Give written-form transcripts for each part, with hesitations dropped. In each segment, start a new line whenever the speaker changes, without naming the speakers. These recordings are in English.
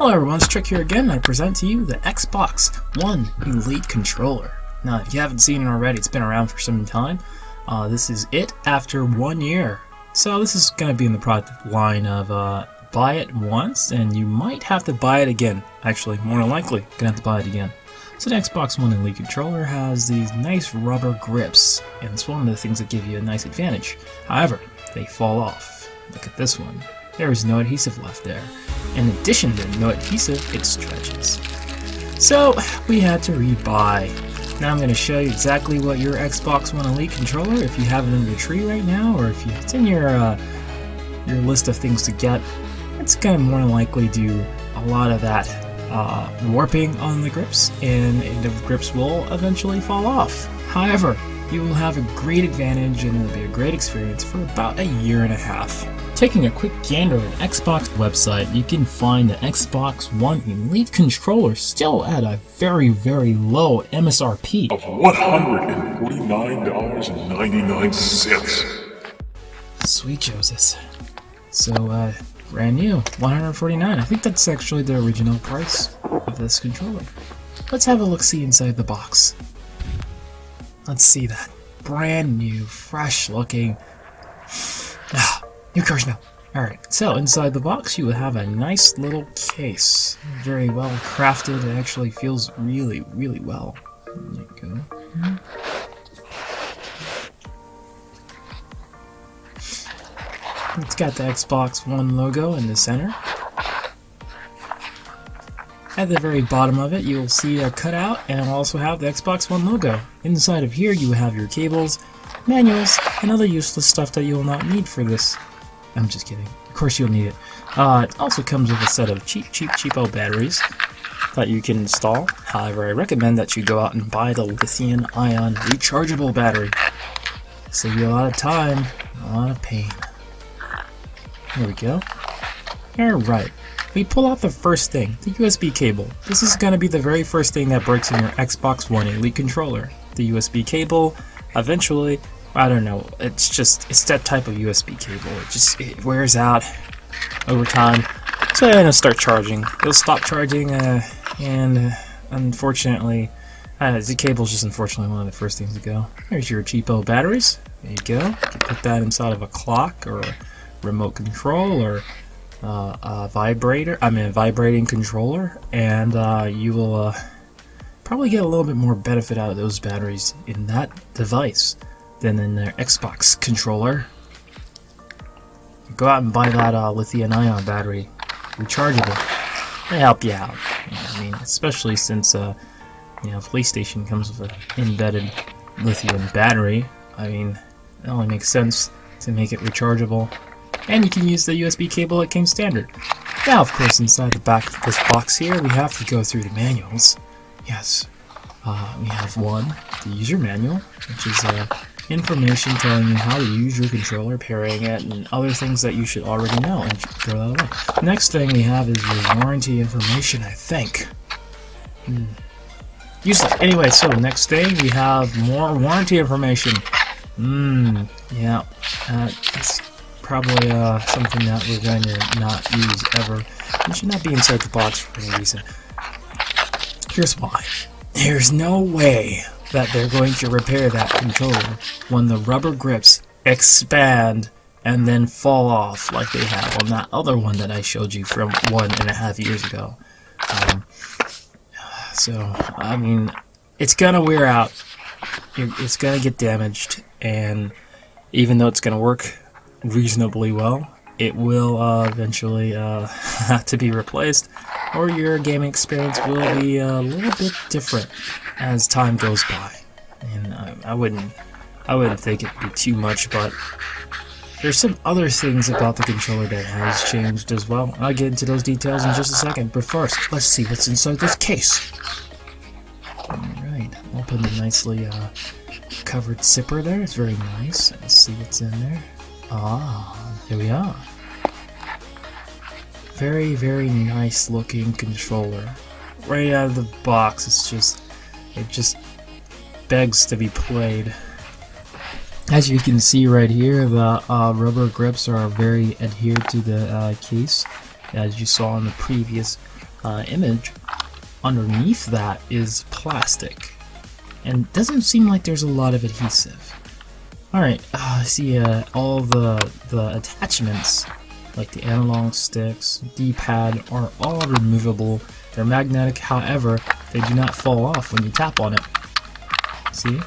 Hello everyone, it's Trick here again, and I present to you the Xbox One Elite Controller. Now, if you haven't seen it already, it's been around for some time. This is it after 1 year. So this is going to be in the product line of buy it once, and you might have to buy it again. Actually, more than likely, going to have to buy it again. So the Xbox One Elite Controller has these nice rubber grips, and it's one of the things that give you a nice advantage. However, they fall off. Look at this one. There is no adhesive left there. In addition to no adhesive, it stretches. So we had to rebuy. Now I'm going to show you exactly what your Xbox One Elite controller, if you have it in your tree right now, or if it's in your list of things to get, it's going to more than likely do a lot of that warping on the grips, and the grips will eventually fall off. However, you will have a great advantage and it'll be a great experience for about a year and a half. Taking a quick gander at Xbox website, you can find the Xbox One Elite controller still at a very, very low MSRP
of $149.99.
Sweet Joseph. So, brand new, $149. I think that's actually the original price of this controller. Let's have a look-see inside the box. Let's see that. Brand new, fresh looking. New car smell. Alright, so inside the box you will have a nice little case. Very well crafted. It actually feels really, really well. There you go. It's got the Xbox One logo in the center. At the very bottom of it, you will see a cutout, and it'll also have the Xbox One logo. Inside of here, you will have your cables, manuals, and other useless stuff that you will not need for this. I'm just kidding. Of course you'll need it. It also comes with a set of cheapo batteries that you can install. However, I recommend that you go out and buy the lithium-ion rechargeable battery. Save you a lot of time, a lot of pain. Here we go. Alright. We pull out the first thing, the USB cable. This is going to be the very first thing that breaks in your Xbox One Elite controller. The USB cable, eventually, I don't know, it's that type of USB cable. It wears out over time, so it'll start charging. It'll stop charging, and unfortunately, the cable's just unfortunately one of the first things to go. Here's your cheapo batteries. There you go. You can put that inside of a clock or a remote control or a vibrating controller, and you will probably get a little bit more benefit out of those batteries in that device than in their Xbox controller. Go out and buy that lithium-ion battery, rechargeable. They help you out. I mean, especially since PlayStation comes with an embedded lithium battery. I mean, it only makes sense to make it rechargeable. And you can use the USB cable that came standard. Now, of course, inside the back of this box here, we have to go through the manuals. Yes, we have one, the user manual, which is information telling you how to use your controller, pairing it, and other things that you should already know, and throw that away. Next thing we have is your warranty information, I think. Useless. Anyway, so next thing we have more warranty information. Yeah, it's probably something that we're going to not use ever. It should not be inside the box for any reason. Here's why. There's no way that they're going to repair that controller when the rubber grips expand and then fall off like they have on that other one that I showed you from 1.5 years ago. So, I mean, it's gonna wear out. It's gonna get damaged, and even though it's gonna work reasonably well, it will eventually have to be replaced, or your gaming experience will be a little bit different as time goes by. And I wouldn't think it'd be too much, but there's some other things about the controller that has changed as well. I'll get into those details in just a second, but first, let's see what's inside this case. Alright, open the nicely covered zipper there. It's very nice. Let's see what's in there. Ah, here we are. Very, very nice looking controller. Right out of the box, it just begs to be played. As you can see right here, the rubber grips are very adhered to the case, as you saw in the previous image, underneath that is plastic, and doesn't seem like there's a lot of adhesive. Alright, I see all the attachments, like the analog sticks, D-pad, are all removable. They're magnetic, however, they do not fall off when you tap on it. See?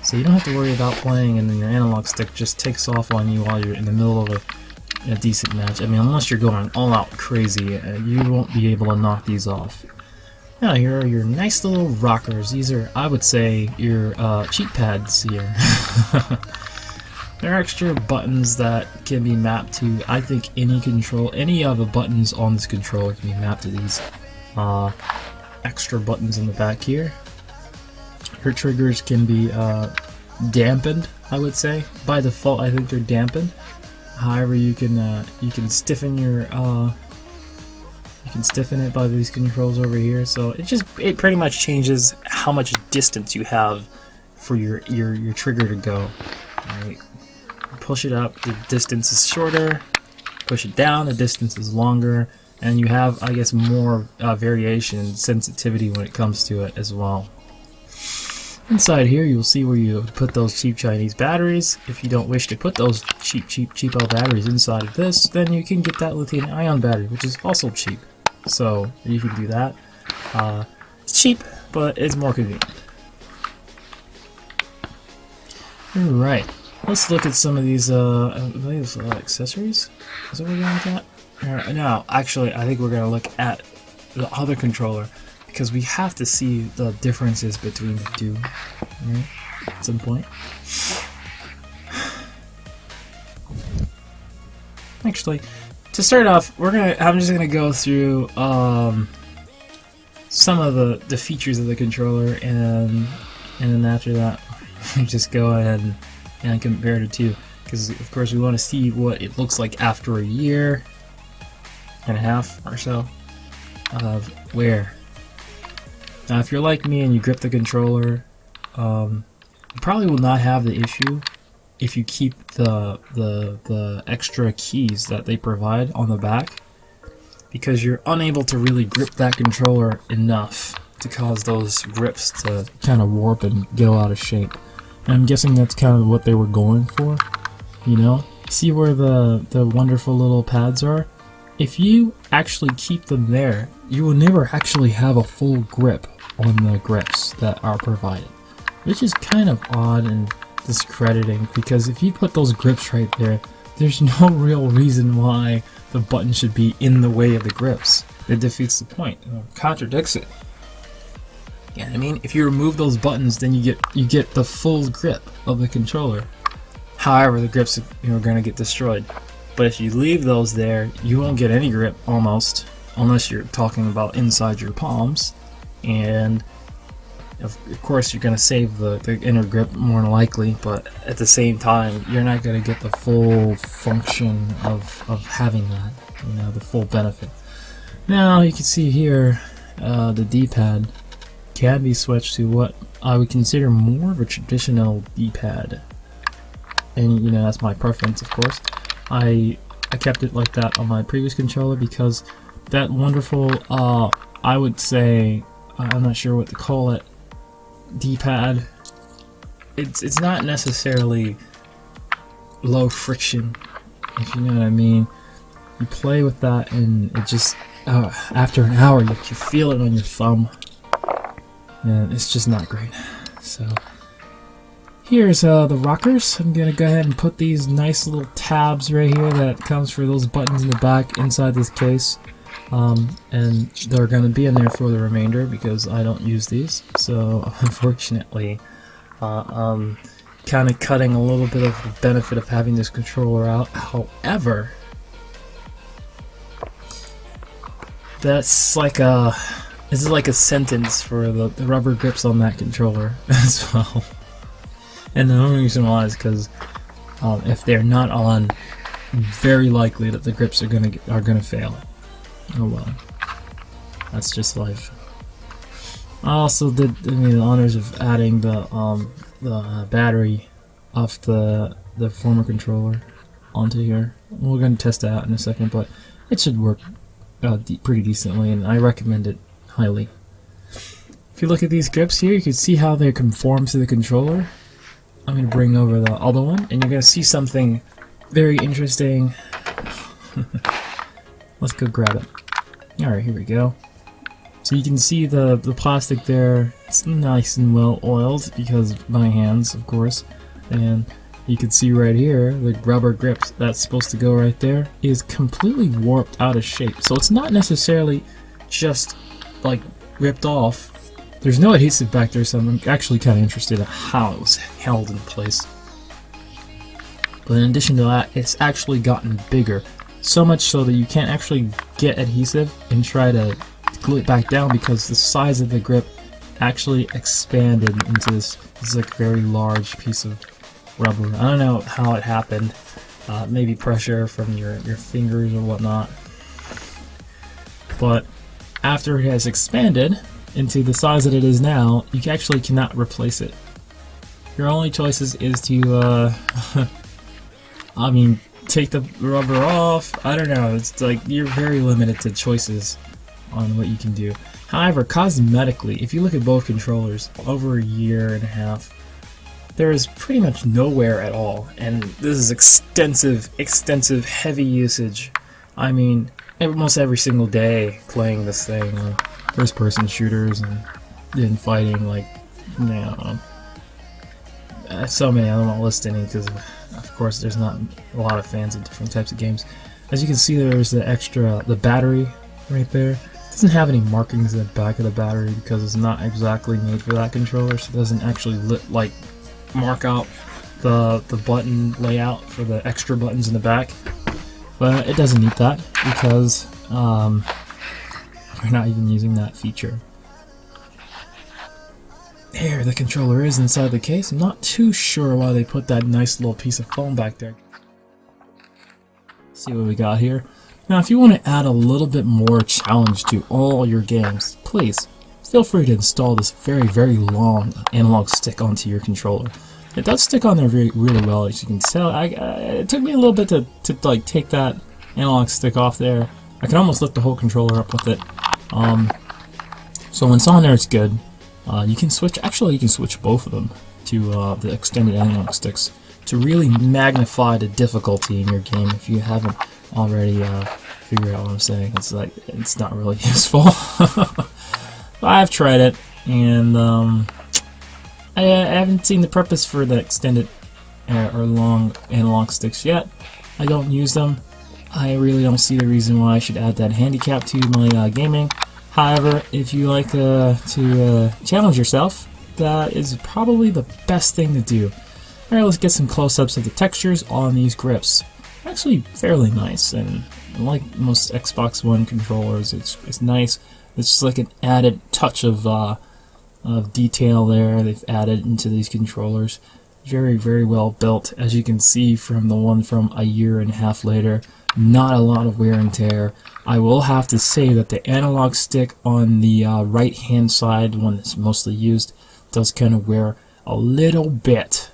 So you don't have to worry about playing and then your analog stick just takes off on you while you're in the middle of a decent match. I mean, unless you're going all out crazy, you won't be able to knock these off. Now, here are your nice little rockers. These are, I would say, your cheat pads here. There are extra buttons that can be mapped to, I think, any of the buttons on this controller can be mapped to these extra buttons in the back here. Your triggers can be dampened, I would say. By default, I think they're dampened. However, you can stiffen your it by these controls over here. So it pretty much changes how much distance you have for your trigger to go. Right? Push it up, the distance is shorter. Push it down, the distance is longer, and you have, I guess, more variation and sensitivity when it comes to it as well. Inside here, you'll see where you put those cheap Chinese batteries. If you don't wish to put those cheapo batteries inside of this, then you can get that lithium-ion battery, which is also cheap. So you can do that. It's cheap, but it's more convenient. Alright, let's look at some of these accessories. Is that what we're going to look at? No, actually, I think we're going to look at the other controller, because we have to see the differences between the two, right, at some point. Actually, to start off, I'm just gonna go through some of the features of the controller, and then after that, we just go ahead and compare the two, because of course we want to see what it looks like after a year and a half or so of wear. Now, if you're like me and you grip the controller, you probably will not have the issue if you keep the extra keys that they provide on the back, because you're unable to really grip that controller enough to cause those grips to kind of warp and go out of shape. And I'm guessing that's kind of what they were going for, you know? See where the wonderful little pads are? If you actually keep them there, you will never actually have a full grip on the grips that are provided, which is kind of odd and discrediting, because if you put those grips right there, there's no real reason why the button should be in the way of the grips. It defeats the point, contradicts it. Yeah, I mean, if you remove those buttons, then you get the full grip of the controller. However, the grips are going to get destroyed. But if you leave those there, you won't get any grip almost, unless you're talking about inside your palms. And of course, you're going to save the inner grip more than likely, but at the same time, you're not going to get the full function of having that, the full benefit. Now, you can see here, the D-pad can be switched to what I would consider more of a traditional D-pad. And, that's my preference, of course. I kept it like that on my previous controller because that wonderful, I would say, I'm not sure what to call it, D-pad, it's not necessarily low friction, if you know what I mean. You play with that and it just, after an hour you feel it on your thumb, and it's just not great. So here's the rockers. I'm gonna go ahead and put these nice little tabs right here that comes for those buttons in the back inside this case. And they're going to be in there for the remainder because I don't use these, so unfortunately kind of cutting a little bit of the benefit of having this controller out. However, this is like a sentence for the rubber grips on that controller as well. And the only reason why is because if they're not on, very likely that the grips are gonna fail. Oh well, that's just life. I also did the honors of adding the battery off the former controller onto here. We're going to test that out in a second, but it should work pretty decently, and I recommend it highly. If you look at these grips here, you can see how they conform to the controller. I'm going to bring over the other one, and you're going to see something very interesting. Let's go grab it. Alright, here we go. So you can see the plastic there. It's nice and well oiled because of my hands, of course. And you can see right here, the rubber grips that's supposed to go right there is completely warped out of shape. So it's not necessarily just like ripped off. There's no adhesive back there, so I'm actually kind of interested in how it was held in place. But in addition to that, it's actually gotten bigger. So much so that you can't actually get adhesive and try to glue it back down because the size of the grip actually expanded into this like very large piece of rubber. I don't know how it happened. Maybe pressure from your fingers or whatnot. But after it has expanded into the size that it is now, you actually cannot replace it. Your only choices is to, I mean, take the rubber off. I don't know. It's like you're very limited to choices on what you can do. However, cosmetically, if you look at both controllers, over a year and a half, there is pretty much no wear at all, and this is extensive, heavy usage. I mean, almost every single day playing this thing, first-person shooters and fighting, like, you know, so many. I don't want to list any because, of course, there's not a lot of fans of different types of games. As you can see, there's the battery right there. It doesn't have any markings in the back of the battery because it's not exactly made for that controller, so it doesn't actually mark out the button layout for the extra buttons in the back. But it doesn't need that because we're not even using that feature. There, the controller is inside the case. I'm not too sure why they put that nice little piece of foam back there. See what we got here. Now, if you want to add a little bit more challenge to all your games, please feel free to install this very long analog stick onto your controller. It does stick on there really well, as you can tell. It took me a little bit to like take that analog stick off there. I can almost lift the whole controller up with it. So when it's on there, it's good. You can switch. Actually, you can switch both of them to the extended analog sticks to really magnify the difficulty in your game. If you haven't already figured out what I'm saying, it's not really useful. I've tried it, and I haven't seen the purpose for the extended or long analog sticks yet. I don't use them. I really don't see the reason why I should add that handicap to my gaming. However, if you like to challenge yourself, that is probably the best thing to do. Alright, let's get some close-ups of the textures on these grips. Actually fairly nice, and like most Xbox One controllers, it's nice. It's just like an added touch of detail there they've added into these controllers. Very well built, as you can see from the one from a year and a half later. Not a lot of wear and tear. I will have to say that the analog stick on the right hand side, the one that's mostly used, does kind of wear a little bit.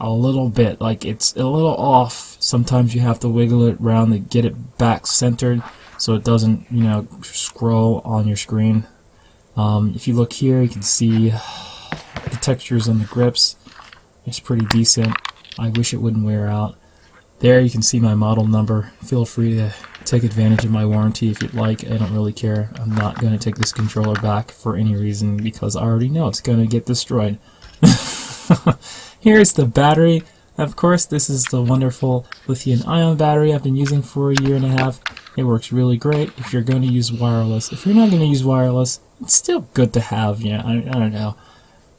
Like it's a little off. Sometimes you have to wiggle it around to get it back centered so it doesn't, you know, scroll on your screen. If you look here, you can see the textures on the grips. It's pretty decent. I wish it wouldn't wear out. There you can see my model number. Feel free to take advantage of my warranty if you'd like. I don't really care. I'm not going to take this controller back for any reason because I already know it's going to get destroyed. Here's the battery. Of course, this is the wonderful lithium-ion battery I've been using for a year and a half. It works really great if you're going to use wireless. If you're not going to use wireless, it's still good to have. Yeah, I don't know.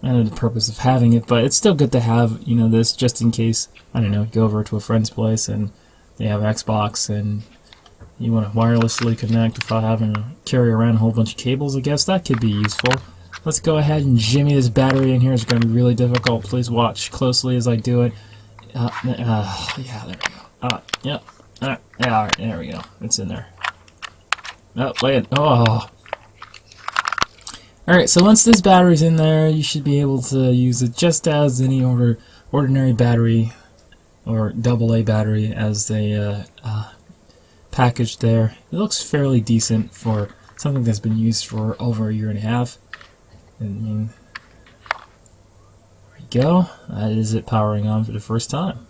I don't know the purpose of having it, but it's still good to have, you know, this just in case, I don't know, go over to a friend's place and they have Xbox and you want to wirelessly connect without having to carry around a whole bunch of cables. I guess that could be useful. Let's go ahead and jimmy this battery in here. It's going to be really difficult. Please watch closely as I do it. Yeah, there we go. Yep. Yeah, alright, there we go. It's in there. Oh, wait. Oh. Alright, so once this battery's in there, you should be able to use it just as any ordinary battery or AA battery as they package there. It looks fairly decent for something that's been used for over a year and a half. And there we go. That is it powering on for the first time.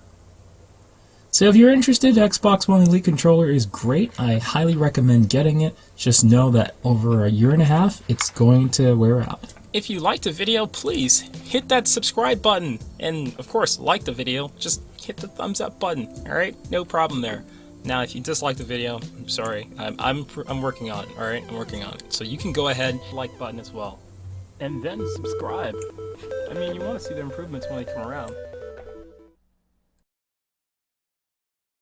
So if you're interested, Xbox One Elite controller is great. I highly recommend getting it. Just know that over a year and a half, it's going to wear out.
If you liked the video, please hit that subscribe button. And of course, like the video. Just hit the thumbs up button. Alright? No problem there. Now, if you dislike the video, I'm sorry. I'm working on it. Alright? I'm working on it. So you can go ahead, like button as well. And then subscribe. I mean, you want to see the improvements when they come around.